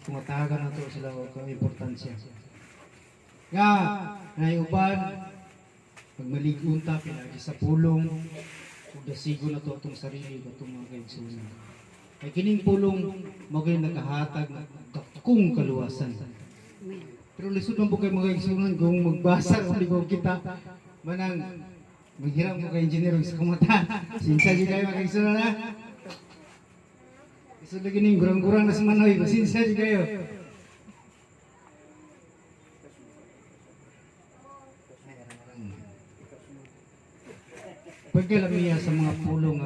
Tumatagan na to sila o importansya. Nga, naiuban, pag maligunta, pinagi sa pulong, kung dasigo na to itong sarili, itong mga kaigsunan. Kay kining pulong, magay nakahatag na takong kaluwasan. Pero lisod man po kayo mga kaigsunan, kung magbasa o ligaw kita, manang maghirap mo kayo engineer sa kumata. Sinsa di kayo mga kaigsunan na. Lisod lagi ning gurang-gurang na sa manoy, sinsa di kayo. Pagkalamiya sa mga pulong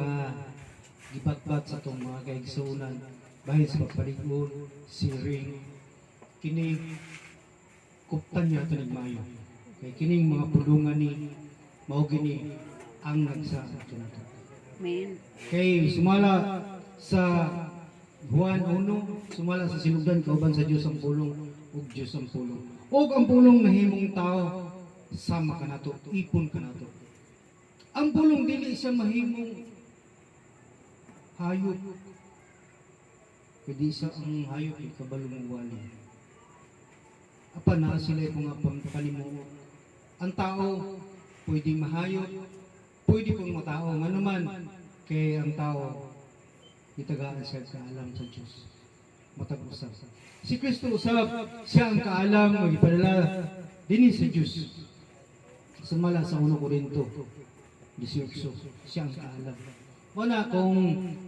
gibatbat sa itong mga kaigsunan, bahid sa pagpaligon, siring, kini kuptan niya ito nagmayo. Kaya kining mga pulungan ni mao gini ang nagsa ito na ito. Kay sumala sa Juan 1, sumala sa sinugdan kauban sa Diyos ang pulong ug Diyos ang pulong. Ug ang pulong mahimong tao sama ka nato, ipon ka nato. Ang pulong dili siya mahimong hayop. Kadi sa ang hayop ay kabalong wali. Apa na sila yung mga pangkalimuot. Ang tao pwedeng mahayop, pwede pong matao. Ano man, kay ang tao itagaan siya kaalam sa Diyos. Matag-usap. Si Kristo usap, siya ang kaalam, magipadala din sa Diyos. Sumala sa 1 Korinto 18, siya ang kaalam. Wala kung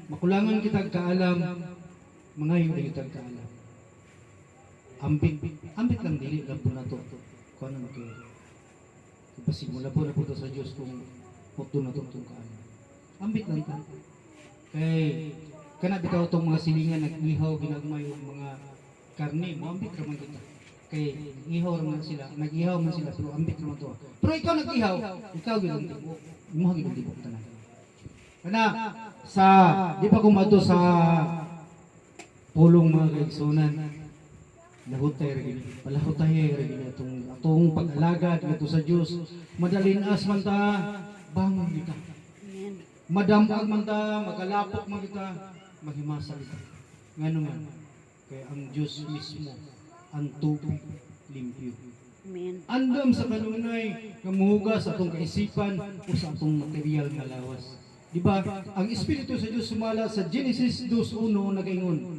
makulangan kitag kaalam, mga yung kitag kaalam. Ambit lang dili lang po na to. Kung ano na to. Ipasimula po na po sa Diyos kung huwag na itong kaalam. Ambit lang to. Kay, kanabitaw itong mga silingan, nag-ihaw, ginagmay yung mga karne, ambit naman kita. Kay, ihaw naman sila, nag-ihaw man sila, pero ambit naman to. Pero ikaw nag-ihaw, ikaw ginang tibo. Imuha ginang tibo tanan. Kana, di pa kumato sa pulong mga kaigsunan, lahutay rin, palahutay rin atong pag-alaga dito sa Diyos. Madalinas man ta, bangon kita. Madamag man ta, magalapok man kita, maghimasa kita. Nga naman, kaya ang Diyos mismo, ang tubig limpyo. Andam sa kanunay, kamuhugas atong kaisipan o sa atong material na lawas. Diba? Ang Espiritu sa Diyos sumala sa Genesis 2:1 nagaingon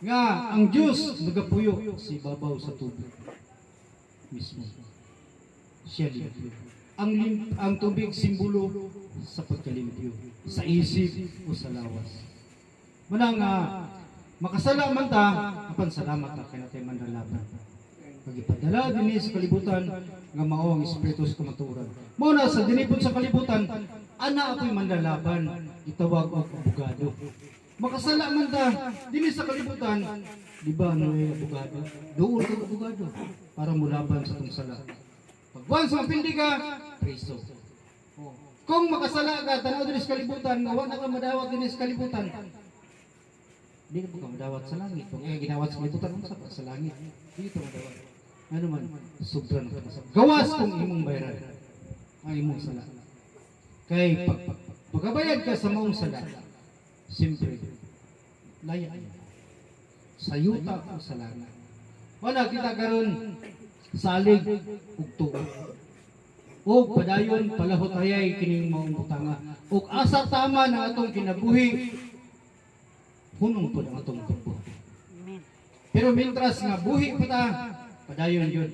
nga ang Diyos nagapuyo si babaw sa tubig mismo. Siya limpyo. Ang tubig simbolo sa pagkalimpyo, sa isip o sa lawas. Manang makasala man ta, apan salamat ta kay natay manlalaban. Pagipadala dinhi sa kalibutan nga mao ang espiritu sa kamatuoran. Mao na sa dinipod sa kalibutan, ana ako'y manlalaban, itawag og abogado. Makasala man ta dinhi sa kalibutan, di ba may abogado? Duol ka abogado para mulaban sa tong sala. Pag once mapindi ka, preso. Kung makasala ka tanaw dinhi sa kalibutan, nga wala ka madawat dinhi sa kalibutan. Di na po ka madawat sa langit. Kung ginawat sa kalibutan, unsa pa sa langit? Di ka madawat. Ano man, sobrang kamasap. Gawas kung imong bayaran ang imong sala. Kay pagkabayad ka sa maong sala, siyempre, laya. Sa yuta o sa langit. Wala kita karon salig ug tuod. O padayon palahutayay kining maong butanga. Ug asa tama ng atong kinabuhi, hunong po ang atong pagbuhi. Pero mintras nga buhi pa ta, padayon yun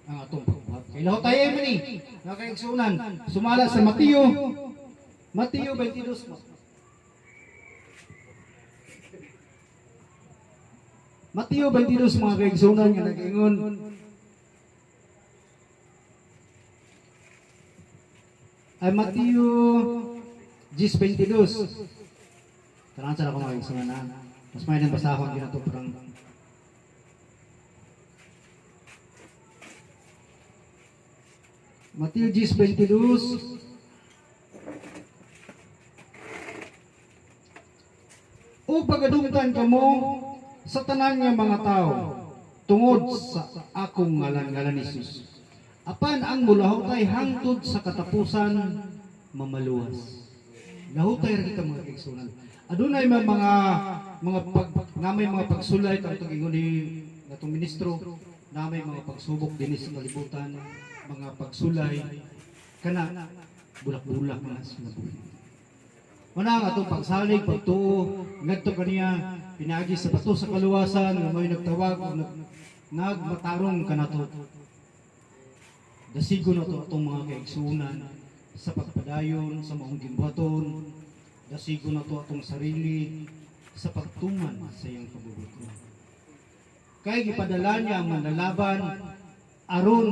ang atong pagbuhat. Kay lahutayay man ni, nakaigsunan, sumala sa Mateo 22. Mateo 22 mga kaigsunan nga nag-ingon, ay Mateo 10:22. Tanang sa ako mga kaigsunan na. Mas may nang basahon din ito parang Mateo 10:22. O pagadungtan kamo sa tanan nga mga tao tungod sa akong ngalan ni Jesus. Apan ang mulahutay hangtod sa katapusan mamaluwas. Lahutay ra kita mga kaigsunan. adunay mga namay mga pagsulay atong ingon ni natong ministro, namay mga pagsubok dinhi sa kalibutan, mga pagsulay kana bulak-bulak na sila. Una nga itong pagsalig, pagtuo, ngadto kaniya, pinagi sa bato sa kaluwasan, nga may nagtawag, nagmatarong kanato. Dasigo na ito itong mga kaigsunan sa pagpadayon, sa maong gimbaton, dasigo na ito itong sarili sa pagtuman sa iyang kabubuto. Kaya gipadala niya ang manlalaban aron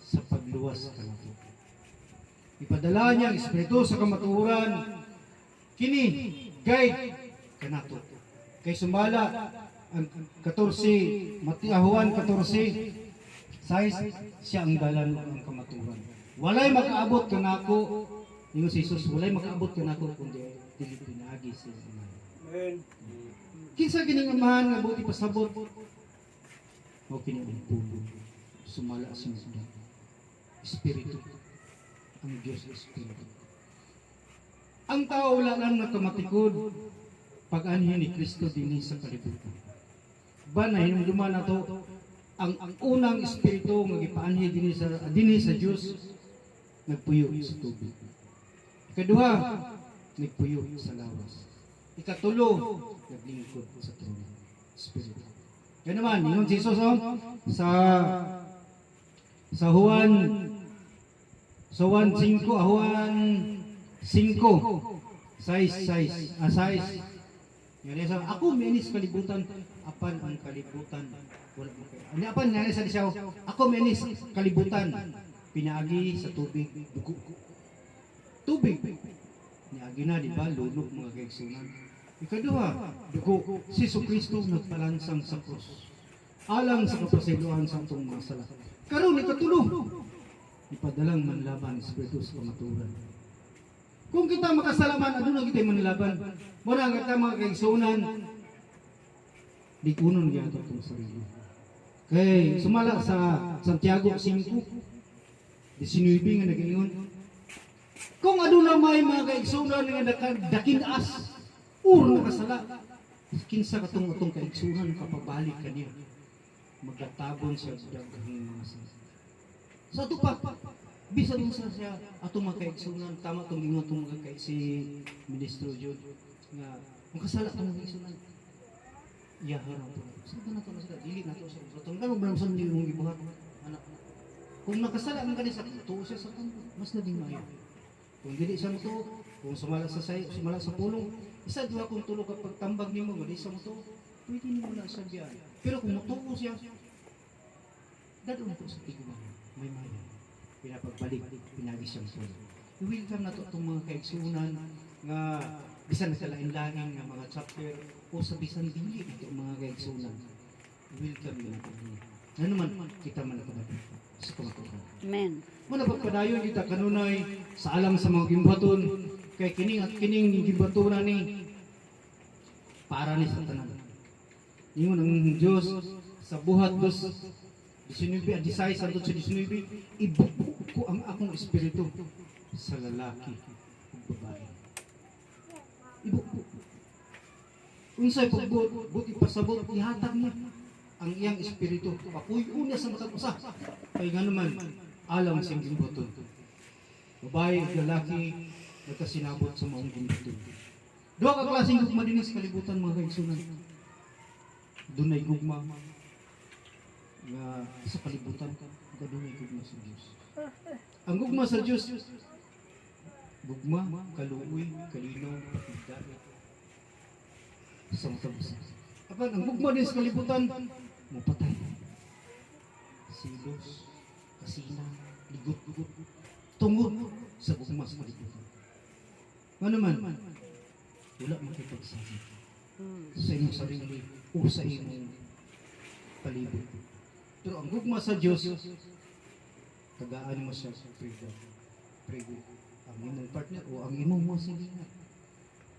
sa pagluwas kanato. Ipadala niya ang Espiritu sa kamatuoran, kini guide kanato. Kay sumala ang 14, Juan 14, siya ang dalan ng kamatuoran. Walay makaabot kanako, ingon si Jesus, walay makaabot kanako kundi dili pinaagi sa Ama. Amen. Kinsa kining amahan nga buti pasabot? O kini ang puno, sumala sa mga Espiritu. Ang Diyos Espiritu. Ang tao wala lang nakamatikod pag-anhin ni Kristo dinhi sa kalibutan. Ba na hinumduman na to ang unang espiritu nga gipaanhi dinhi sa Dios nagpuyo sa tubig. Ikaduha, nagpuyo sa lawas. Ikatulo, naglingkod sa trono. Espiritu. Kaya naman, yung Jesus sa Juan 5, Juan 5, 6. Yan sa ako menis kalibutan, apan ang kalibutan wala mo kay. Ani apan nga sa disaw, ako menis kalibutan, pinaagi sa tubig, dugo. Tubig. Niagi na di ba lulog mga kaigsunan. Ikaduha, dugo si Kristo nagpalansang sa krus. Alang sa kapasiluan sa atong mga sala. Karon ikatulo, ipadalang manlaban Espiritu sa kamatuoran. Kung kita makasalaman, aduna kita manlaban. Mura nga ta mga kaigsunan, di kunon gyud atong sarili. Kay sumala sa Santiago 5:19 nga nag-ingon, kung aduna may mga kaigsunan nga dakinas, nakasala, kinsa katong atong kaigsunan kapabalik kaniya, magkatabon sa daghang mga sala. Sa ito pa, bisan mo sa siya atong mga kaigsunan, tama itong ingon itong mga si Ministro Jud, nga makasala ka ng kaigsunan. Iyaharap po. Saan na ito na sila? Dili na ito sa itong gano'n ba naman hindi mong ibuhat? Anak. Kung nakasala ang kanisa, tuo siya sa kanto, mas naging mayo. Kung dili siya mo to, kung sumala sa pulong, isa diwa kung tulog ka pagtambag nimo, wala isa mo to, pwede nimo lang sabihan. Pero kung mutuo siya, dadon po sa tiguan, may mayo. Pinapagbalik, pinagi siyang pulong. I-welcome na to itong mga kaigsunan nga bisan sa lain-lain nga mga chapter o sa bisan dili itong mga kaigsunan. I-welcome nila ito. Ano naman, kita man ito sa kamatuoran. Amen. Muna pagpadayon kita kanunay sa alam sa mga gimbaton kay kining at kining gimbatunan ni para ni sa tanan. Ingon ang Dios sa buhat 19 at 16 hangtod sa 19, ibubuo ko ang akong espiritu sa lalaki ug babae. Ibubuo. Unsay pagbuot, buti pasabot ihatag niya ang iyang espiritu. Papuyo niya sa matag usa. Kay nga naman alam siyang gimbaton. Babae ug lalaki nagkasinabot sa maong gimbaton. Duha ka klaseng gugma dinhi sa kalibutan mga kaigsunan. Dunay gugma nga sa kalibutan, dunay gugma sa Dios. Ang gugma sa Dios, gugma, kaluoy, kalinaw, pagdait sa matag usa. Apan ang gugma din sa kalibutan, mapatay. Silos, kasina, ligot-ligot, tungod sa gugma sa kalibutan. Ano naman, wala makipagsabi sa imong sarili o sa imong palibot. Pero ang gugma sa Diyos, tagaan mo siya sa freedom. Ang imong partner o ang imong mga silingan.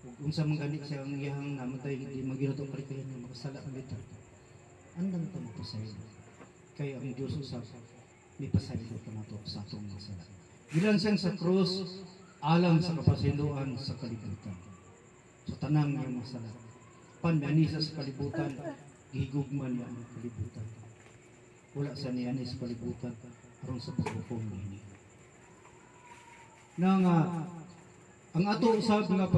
Kung sa mga ganit siya ang iyang namatay, hindi maginoto kalikayan na makasala ang lito. Andang ito mapasaylo. Kaya ang Diyos usap, may pasaylo ka na ito sa atong masala. Bilang siyang sa krus, alang sa kapasiluan sa kalibutan. sa tanang niya masala. Pandanisa sa kalibutan, gihigugman niya ang kalibutan. Wala sa niya sa kalibutan, aron sa paghukom niya. Nang ang ato usab nga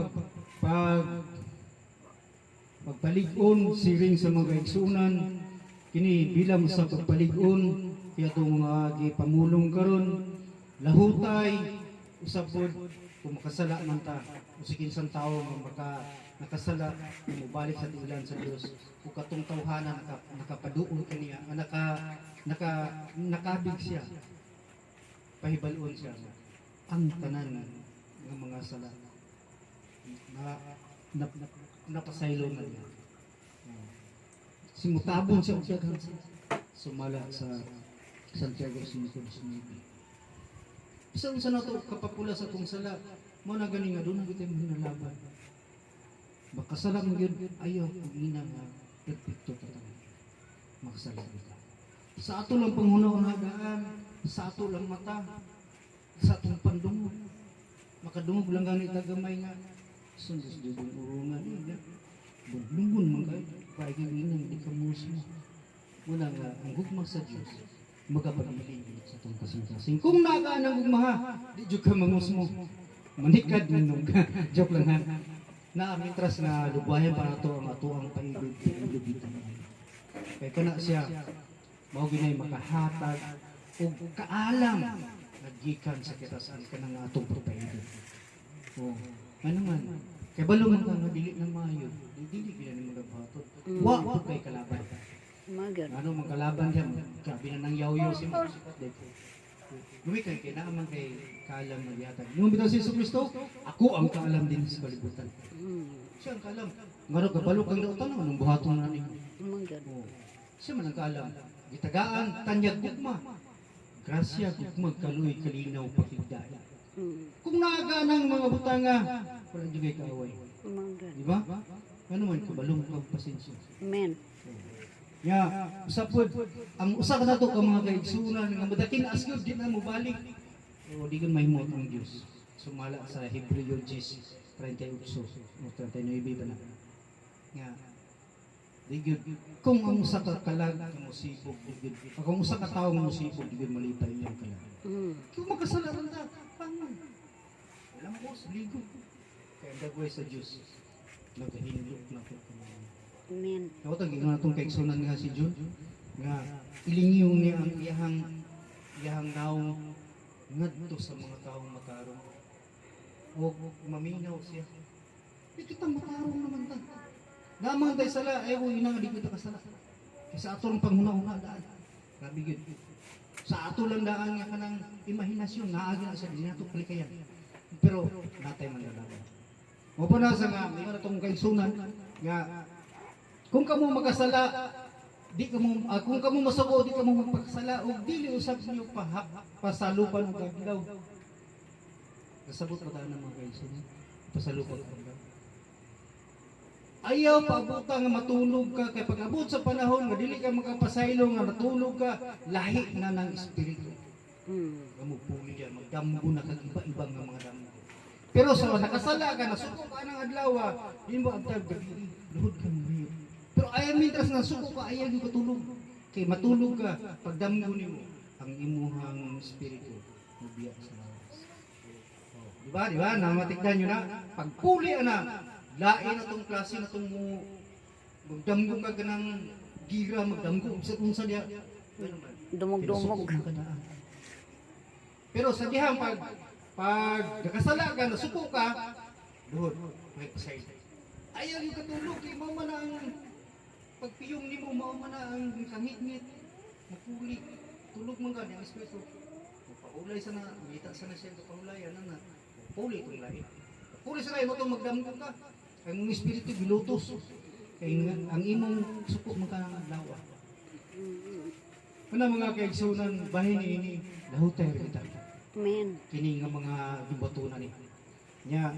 pagpalig-on siring sa mga kaigsunan, kini bilang sa pagpalig-on kaya itong mga gipamulong karon lahutay usab pod kung makasala man ta usikin sang tao nga nakasala mubalik sa tiulan sa Dios ug katong tawhana nakapaduol kaniya nakabig siya pahibal-on siya ang tanan ng mga sala napasaylo na niya. Simutabon siya sumala sa Santiago 5:19. Isa unsa nato kapapula sa atong sala, mao na gani nga doon kita hinalaban. Makasala mo gyud ayaw ug ina nga perfecto ta tanan. Makasala kita. Sa ato lang panghuna-unagaan, sa ato lang mata, sa atong pandungog. Makadungog lang gani tagamay nga sundos dubong urungan niya. Bungbungon man kay ginang di ka musmo. Muna nga ang gugma sa Dios magapabilin sa itong kasing-kasing. Kung nagaan ang gugmaha, di dyan ka mangusmo. Manikad nung ka. Joke lang ha. Na mitras nga lubayan pa na ito ang ato ang paibig dito. Kaya ka na siya, mao ginay makahatag o kaalam nagikan sa kitasan ka ng atong paibig. O, ano man, kaya balungan ka nga dili ng mayo, dili gila ni magabato. Wa po kay kalaban. Ano magkalaban siya, sabi na ng yaw-yaw si Mark. Lumik kay kinaaman kay kaalam magyatag. Nung bitaw si Kristo, ako ang kaalam din sa kalibutan. Siya ang kaalam. Ngaro kabalo kang dautan anong buhaton na ni. Siya man ang kaalam. Gitagaan tanyag gugma. Grasya gugma kaluy kalinaw pakigdaya. Kung naaga ng mga butanga, wala di kay kaaway. Di ba? Ano man kabalong kang pasensya. Amen. Ya, usapod ang usa ka nato ka mga kaigsunan nga madakin asgyud di na mo balik. O di kan mahimot ang Dios. Sumala sa Hebreo 10:38 o 39 ba na. Nga di gyud kung ang usa ka kalag nga musibog di gyud. Kung usa ka tawo nga musibog di gyud malipay iyang kalag. Kung makasalaran ta, pangon. Walang boss, ligo. Kaya dagway sa Dios. Nagahindot na ko. Amen. Ako tag gingon atong kaigsunan nga si Jun nga ilingiyong niya ang iyahang naong ngadto sa mga taong matarong. O maminaw siya. Di kita matarong naman ta. Namang tay sala ay ko ina nga di kita kasala. Sa ato lang panghuna-una daan. Grabe gyud. Sa ato lang daan nga kanang imahinasyon naagi na sa di nato kalikayan. Pero natay man lalaban. Mo pa na sa nga ingon atong kaigsunan nga kung kamo magkasala, di kamo kung kamo masuko, di kamo magpakasala ug dili usab niyo pasalupan og adlaw. Kasabot pa tayo ng mga kaigsunan. Pasalupan og adlaw. Ayaw paabota nga matulog ka kay pag-abot sa panahon nga dili ka makapasaylo nga natulog ka, lahi na ng espiritu. Kamo puli diyan, magdamgo na kag iba-ibang nga mga damo. Pero sa nakasala ka, nasuko ka ng adlaw, di mo agtag gabi, luhod ka mo. Pero ayaw mintras na suko ka, ayaw yung matulog. Kaya matulog ka, pagdamgo nimo ang imuhang espiritu mabiya sa lawas. Diba? Namatikdan nyo na. Pagpuli na, lain na itong klase na itong magdamgo ka ng gira, magdamgo sa kung saan niya. Dumog-dumog. Pero sa dihang pag nakasala ka, nasuko ka, doon, may pasay. Ayaw yung katulog, kaya mama na ang pagpiyong ni mo, mama na ang kangit-ngit, mapuli, tulog mo nga, ang espiritu. Paulay sana, mita sana siya ito paulay, ano na, puli itong lahi. Puli sa lahi mo itong magdamgo ka, ang mong espiritu bilutos, kaya ang imong suko mo ka ng lawa. Ano mga kaigsunan, bahin ini, lahutay kita. Amen. Kini nga mga gibatunan ni. Nya,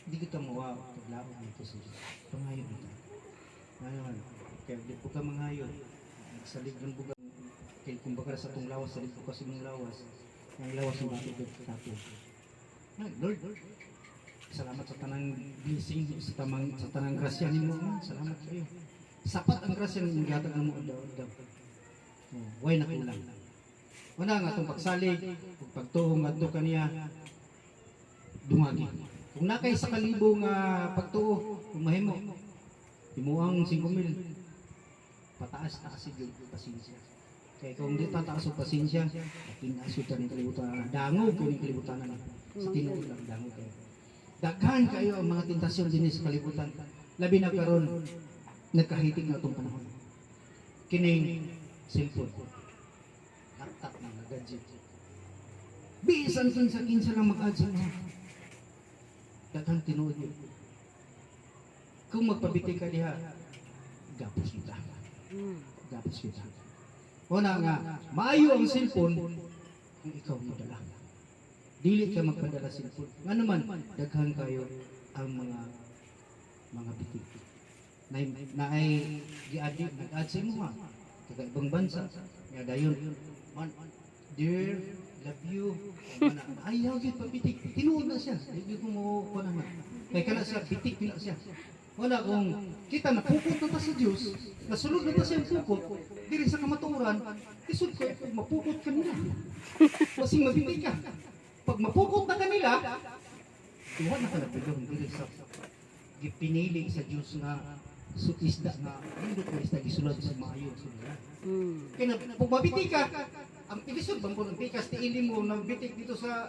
di kita mawa paglaog dito sa Diyos. Pangayon kita. Ngayon, kaya di po ka mangayon. Salig ng buga. Kaya kung baka sa itong lawas, salig po kasi ng lawas. Ang lawas ng batid at tapo. Lord, Salamat sa tanang blessing, sa tanang grasya nimo. Salamat kayo. Sapat ang grasya ng gihatag nimo adlaw-adlaw. Way na kulang. Una nga itong pagsalig, ug pagtuong adto kaniya, dumagi. Kung nakay sa kalibo nga pagtuo, kung mahimo, himuang 5,000, pataas-taas si Jud pasensya. Kaya kung di tataas og pasensya, pinasod ta ning kalibutan, dangog ko ning kalibutan na. Sa tinuod lang dangog kayo. Daghan kayo ang mga tentasyon dinhi sa kalibutan. Labi na karon nagkahitig na itong panahon. Kining cellphone. Laptop na gadget. Bisan kinsa lang mag-add sa mga. Daghan tinuod yun. Kung magpabiti ka diha, gapos kita. Gapos kita. Una nga, maayo ang cellphone kung ikaw madala. Dili ka magpadala cellphone. Nga naman, daghan kayo ang mga bitik. Na ay gi-add, nag-add sa imo ha. Taga ibang bansa. Nga dayon, dear, love you. Ayaw yun pabitik. Tinuod na siya. Hindi ko mo ko naman. Kaya ka na siya, bitik na siya. Wala kung kita napukot na ta sa Diyos, nasulod na ta siya ang pukot, diri sa kamaturan, isod ko, mapukot ka nila. Kasing mabitik ka. Pag mapukot na kanila, iwan na ka na pagawin diri sa gipinili sa Diyos na isda na hindi ko isda gisulod sa maayo sa nila. Kaya pag mabitik ka, ang ilisod bang po ng pikas, tiili mo ng bitik dito sa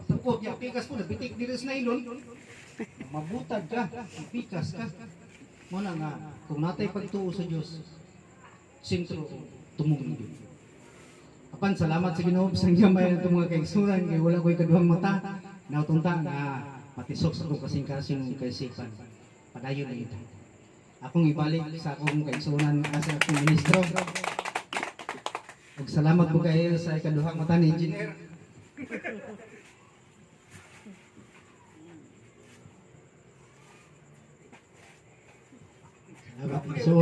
pukot niya, pikas po, nabitik dito sa nylon, mabutad ka, pikas ka. Muna nga, kung natay pagtuo sa Diyos, sintro, tumugin din. Apan, salamat sa Ginoo sa gamay ng mga kaigsuran, kaya wala ko'y kaduhang mata, nautunta nga matisok sa akong kasing-kasing kaisipan. Padayon na ito. Akong ibalik sa akong kaigsuran sa akong ministro. Ug salamat po kayo sa ikaduhang mata ni Engineer. Salamat. So,